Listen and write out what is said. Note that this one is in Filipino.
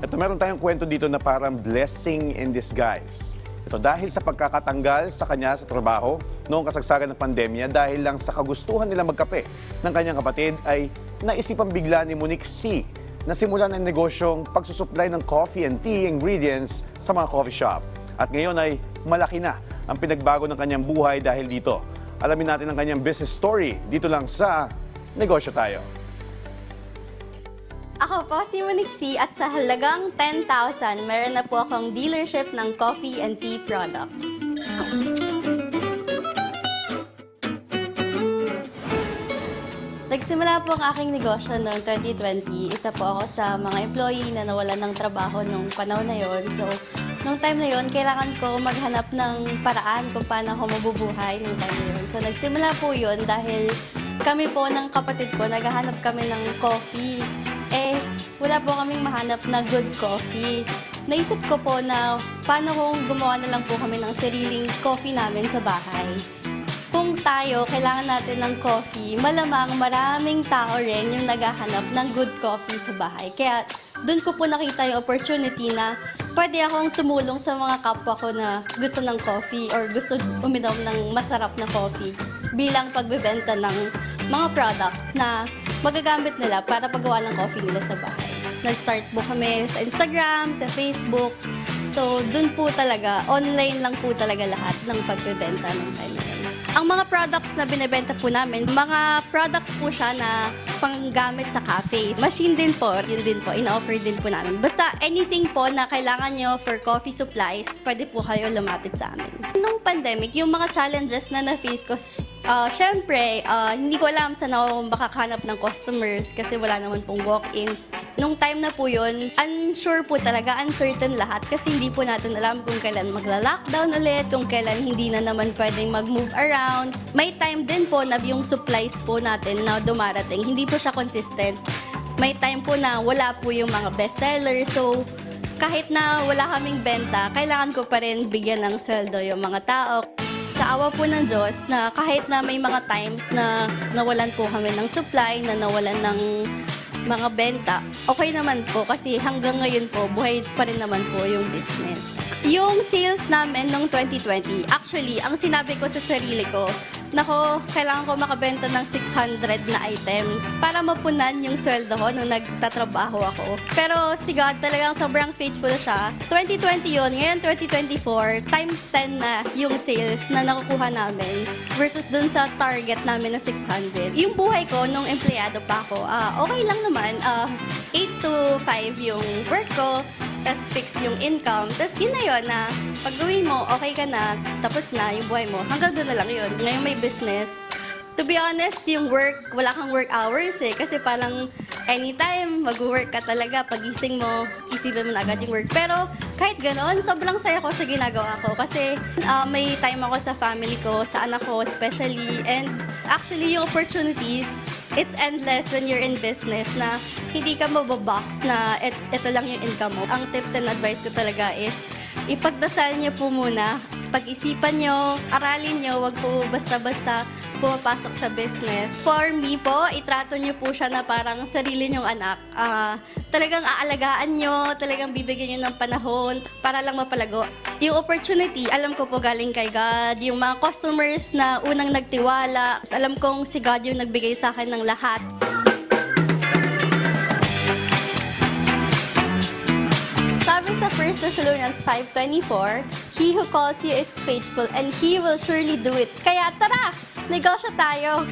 Ito, meron tayong kwento dito na parang blessing in disguise. Ito dahil sa pagkakatanggal sa kanya sa trabaho noong kasagsagan ng pandemya dahil lang sa kagustuhan nila magkape ng kanyang kapatid ay naisipan bigla ni Monique C. na simulan ang negosyong pagsusupply ng coffee and tea ingredients sa mga coffee shop. At ngayon ay malaki na ang pinagbago ng kanyang buhay dahil dito. Alamin natin ang kanyang business story dito lang sa Negosyo Tayo. Ako po si Monique C. at sa halagang 10,000, meron na po akong dealership ng coffee and tea products. Nagsimula po ang aking negosyo noong 2020. Isa po ako sa mga employee na nawalan ng trabaho noong panahon na yon. So, noong time na yon, kailangan ko maghanap ng paraan kung paano ako mabubuhay noong time na yon. So, nagsimula po yon dahil kami po ng kapatid ko, naghahanap kami ng coffee. Wala po kaming mahanap na good coffee. Naisip ko po na paano kung gumawa na lang po kami ng sariling coffee namin sa bahay. Kung tayo, kailangan natin ng coffee, malamang maraming tao rin yung naghahanap ng good coffee sa bahay. Kaya doon ko po nakita yung opportunity na pwede akong tumulong sa mga kapwa ko na gusto ng coffee or gusto uminom ng masarap na coffee bilang pagbebenta ng mga products na magagamit nila para paggawa ng coffee nila sa bahay. Nag-start po kami sa Instagram, sa Facebook. So, dun po talaga, online lang po talaga lahat ng pagbebenta ng time na yun. Ang mga products na binibenta po namin, mga products po siya na panggamit sa cafe. Machine din po, yun din po, in-offer din po namin. Basta anything po na kailangan nyo for coffee supplies, pwede po kayo lumapit sa amin. Nung pandemic, yung mga challenges na na-face ko, syempre, hindi ko alam saan ako makakahanap ng customers kasi wala naman pong walk-ins. Nung time na po yun, unsure po talaga, uncertain lahat kasi hindi po natin alam kung kailan magla-lockdown ulit, kung kailan hindi na naman pwedeng mag-move around. May time din po na yung supplies po natin na dumarating, hindi po siya consistent. May time po na wala po yung mga bestseller, so kahit na wala kaming benta, kailangan ko pa rin bigyan ng sweldo yung mga tao. Sa awa po ng Diyos na kahit na may mga times na nawalan po kami ng supply, na nawalan ng mga benta, okay naman po kasi hanggang ngayon po, buhay pa rin naman po yung business. Yung sales namin noong 2020, actually, ang sinabi ko sa sarili ko, nako, kailangan ko makabenta ng 600 na items para mapunan yung sweldo ko nung nagtatrabaho ako. Pero si God talagang sobrang faithful siya. 2020 yun, ngayon 2024, times 10 na yung sales na nakukuha namin versus dun sa target namin na 600. Yung buhay ko nung empleyado pa ako, okay lang naman. 8 to 5 yung work ko, tas fix yung income. Tas yun na yun na pag gawin mo, okay ka na, tapos na yung buhay mo. Hanggang doon na lang yun. Ngayon may business. To be honest, yung work, wala kang work hours eh. Kasi parang anytime, mag-work ka talaga. Pagising mo, isipin mo na agad yung work. Pero kahit ganon, sobrang saya ko sa ginagawa ko. Kasi may time ako sa family ko, sa anak ko especially. And actually, yung opportunities, it's endless when you're in business na hindi ka mababox na ito lang yung income mo. Ang tips and advice ko talaga is ipagdasal niyo po muna, pag-isipan niyo, aralin niyo, wag po basta-basta pumapasok sa business. For me po, itrato niyo po siya na parang sarili niyong anak. Talagang aalagaan niyo, talagang bibigyan niyo ng panahon para lang mapalago. Yung opportunity, alam ko po galing kay God. Yung mga customers na unang nagtiwala, alam kong si God yung nagbigay sa akin ng lahat. Sabi sa 1 Thessalonians 5:24, He who calls you is faithful and He will surely do it. Kaya tara, negosyo tayo!